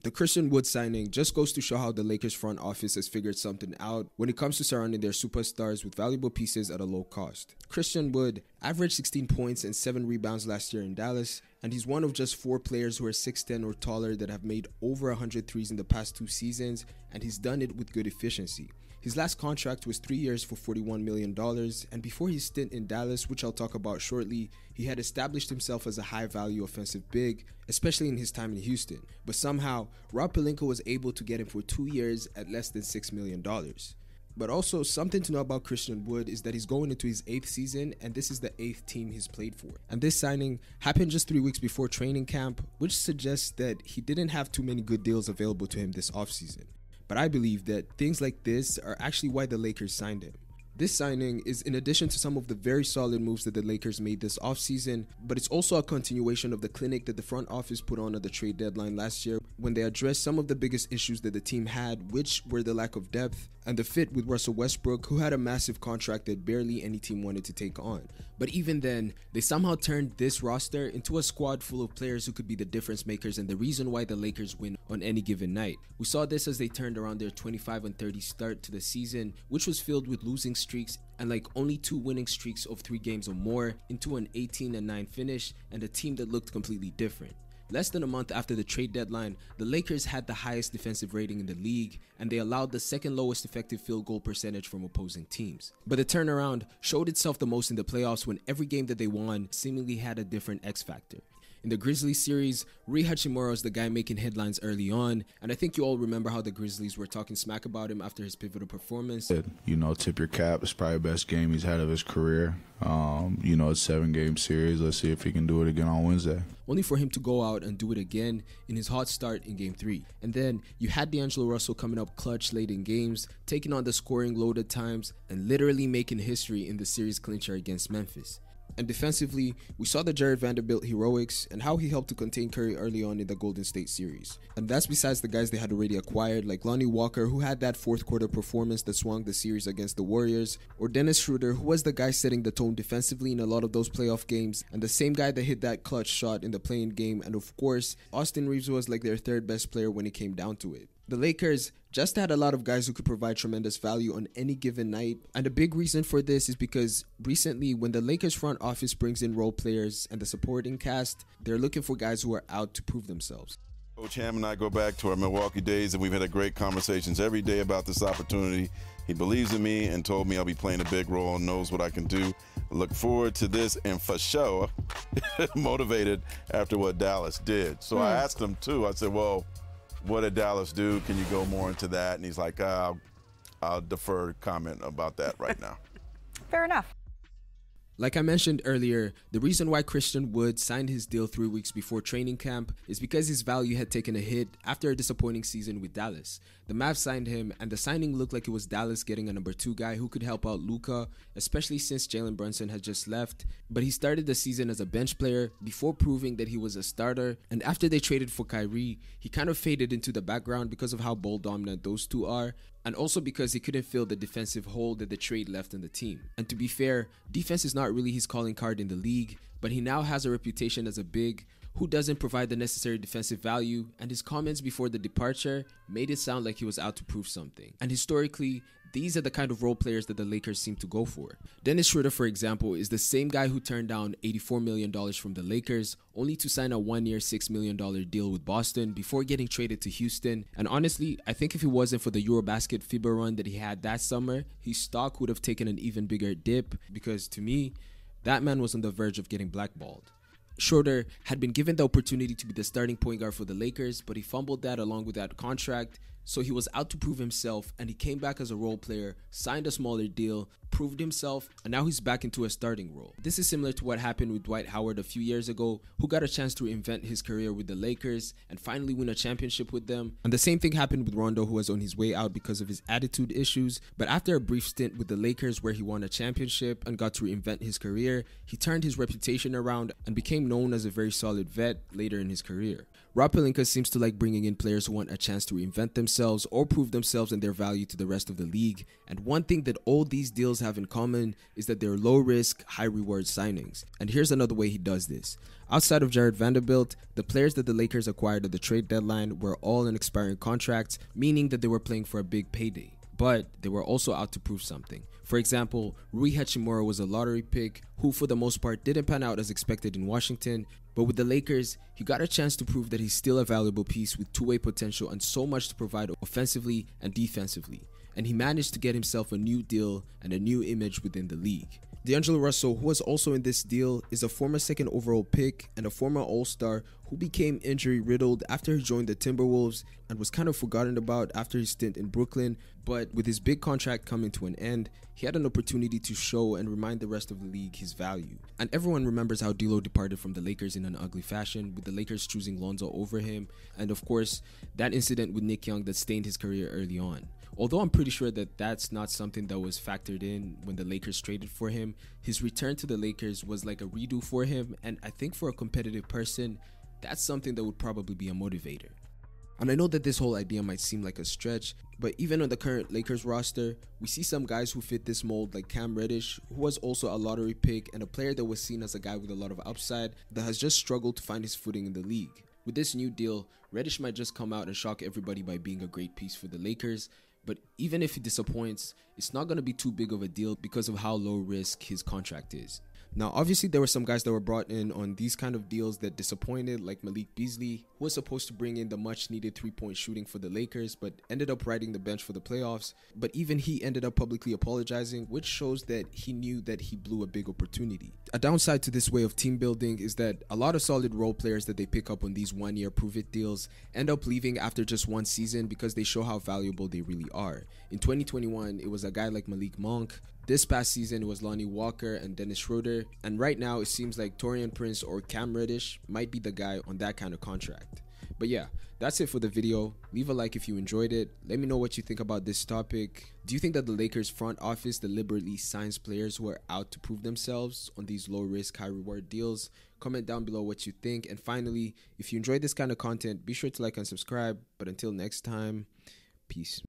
The Christian Wood signing just goes to show how the Lakers front office has figured something out when it comes to surrounding their superstars with valuable pieces at a low cost. Christian Wood averaged 16 points and 7 rebounds last year in Dallas, and he's one of just 4 players who are 6'10 or taller that have made over 100 threes in the past 2 seasons, and he's done it with good efficiency. His last contract was 3 years for $41 million, and before his stint in Dallas, which I'll talk about shortly, he had established himself as a high-value offensive big, especially in his time in Houston. But somehow, Rob Pelinka was able to get him for 2 years at less than $6 million. But also, something to know about Christian Wood is that he's going into his 8th season, and this is the 8th team he's played for. And this signing happened just 3 weeks before training camp, which suggests that he didn't have too many good deals available to him this offseason. But I believe that things like this are actually why the Lakers signed him. This signing is in addition to some of the very solid moves that the Lakers made this offseason, but it's also a continuation of the clinic that the front office put on at the trade deadline last year when they addressed some of the biggest issues that the team had, which were the lack of depth and the fit with Russell Westbrook, who had a massive contract that barely any team wanted to take on. But even then, they somehow turned this roster into a squad full of players who could be the difference makers and the reason why the Lakers win on any given night. We saw this as they turned around their 25-30 start to the season, which was filled with losing streaks and like only 2 winning streaks of 3 games or more, into an 18-9 finish and a team that looked completely different. Less than a month after the trade deadline, the Lakers had the highest defensive rating in the league, and they allowed the second lowest effective field goal percentage from opposing teams. But the turnaround showed itself the most in the playoffs when every game that they won seemingly had a different X factor. In the Grizzlies series, Rui Hachimura is the guy making headlines early on, and I think you all remember how the Grizzlies were talking smack about him after his pivotal performance. You know, tip your cap. It's probably the best game he's had of his career. You know, it's a 7-game series. Let's see if he can do it again on Wednesday. Only for him to go out and do it again in his hot start in Game 3. And then you had D'Angelo Russell coming up clutch late in games, taking on the scoring load at times, and literally making history in the series clincher against Memphis. And defensively, we saw the Jared Vanderbilt heroics and how he helped to contain Curry early on in the Golden State series. And that's besides the guys they had already acquired, like Lonnie Walker, who had that fourth quarter performance that swung the series against the Warriors, or Dennis Schroeder, who was the guy setting the tone defensively in a lot of those playoff games, and the same guy that hit that clutch shot in the play-in game. And of course, Austin Reeves was like their 3rd best player when it came down to it. The Lakers just had a lot of guys who could provide tremendous value on any given night, and a big reason for this is because recently when the Lakers front office brings in role players and the supporting cast, they're looking for guys who are out to prove themselves. Coach Ham and I go back to our Milwaukee days, and we've had great conversations every day about this opportunity. He believes in me and told me I'll be playing a big role and knows what I can do. I look forward to this, and for sure, motivated after what Dallas did. So I asked him too, I said, well, what did Dallas do? Can you go more into that? And he's like, I'll defer comment about that right now. Fair enough. Like I mentioned earlier, the reason why Christian Wood signed his deal 3 weeks before training camp is because his value had taken a hit after a disappointing season with Dallas. The Mavs signed him, and the signing looked like it was Dallas getting a number 2 guy who could help out Luka, especially since Jalen Brunson had just left. But he started the season as a bench player before proving that he was a starter, and after they traded for Kyrie, he kind of faded into the background because of how ball dominant those two are, and also because he couldn't fill the defensive hole that the trade left in the team. And to be fair, defense is not really his calling card in the league, but he now has a reputation as a big who doesn't provide the necessary defensive value, and his comments before the departure made it sound like he was out to prove something. And historically, these are the kind of role players that the Lakers seem to go for. Dennis Schroeder, for example, is the same guy who turned down $84 million from the Lakers, only to sign a 1-year, $6 million deal with Boston before getting traded to Houston. And honestly, I think if it wasn't for the Eurobasket FIBA run that he had that summer, his stock would have taken an even bigger dip, because to me, that man was on the verge of getting blackballed. Schroeder had been given the opportunity to be the starting point guard for the Lakers, but he fumbled that along with that contract, so he was out to prove himself, and he came back as a role player, signed a smaller deal, proved himself, and now he's back into a starting role. This is similar to what happened with Dwight Howard a few years ago, who got a chance to reinvent his career with the Lakers and finally win a championship with them. And the same thing happened with Rondo, who was on his way out because of his attitude issues, but after a brief stint with the Lakers where he won a championship and got to reinvent his career, he turned his reputation around and became known as a very solid vet later in his career. Rob Pelinka seems to like bringing in players who want a chance to reinvent themselves or prove themselves and their value to the rest of the league, and one thing that all these deals deals have in common is that they're low-risk, high-reward signings. And here's another way he does this. Outside of Jared Vanderbilt, the players that the Lakers acquired at the trade deadline were all in expiring contracts, meaning that they were playing for a big payday. But they were also out to prove something. For example, Rui Hachimura was a lottery pick who for the most part didn't pan out as expected in Washington, but with the Lakers, he got a chance to prove that he's still a valuable piece with two-way potential and so much to provide offensively and defensively. And he managed to get himself a new deal and a new image within the league. D'Angelo Russell, who was also in this deal, is a former second overall pick and a former All-Star who became injury-riddled after he joined the Timberwolves and was kind of forgotten about after his stint in Brooklyn. But with his big contract coming to an end, he had an opportunity to show and remind the rest of the league his value. And everyone remembers how D'Lo departed from the Lakers in an ugly fashion, with the Lakers choosing Lonzo over him, and of course, that incident with Nick Young that stained his career early on. Although I'm pretty sure that that's not something that was factored in when the Lakers traded for him, his return to the Lakers was like a redo for him, and I think for a competitive person, that's something that would probably be a motivator. And I know that this whole idea might seem like a stretch, but even on the current Lakers roster, we see some guys who fit this mold like Cam Reddish, who was also a lottery pick and a player that was seen as a guy with a lot of upside that has just struggled to find his footing in the league. With this new deal, Reddish might just come out and shock everybody by being a great piece for the Lakers, but even if he disappoints, it's not going to be too big of a deal because of how low risk his contract is. Now, obviously, there were some guys that were brought in on these kind of deals that disappointed, like Malik Beasley, who was supposed to bring in the much-needed three-point shooting for the Lakers, but ended up riding the bench for the playoffs. But even he ended up publicly apologizing, which shows that he knew that he blew a big opportunity. A downside to this way of team building is that a lot of solid role players that they pick up on these one-year prove-it deals end up leaving after just one season because they show how valuable they really are. In 2021, it was a guy like Malik Monk. This past season, it was Lonnie Walker and Dennis Schroeder. And right now, it seems like Taurean Prince or Cam Reddish might be the guy on that kind of contract. But yeah, that's it for the video. Leave a like if you enjoyed it. Let me know what you think about this topic. Do you think that the Lakers front office deliberately signs players who are out to prove themselves on these low-risk, high-reward deals? Comment down below what you think. And finally, if you enjoyed this kind of content, be sure to like and subscribe. But until next time, peace.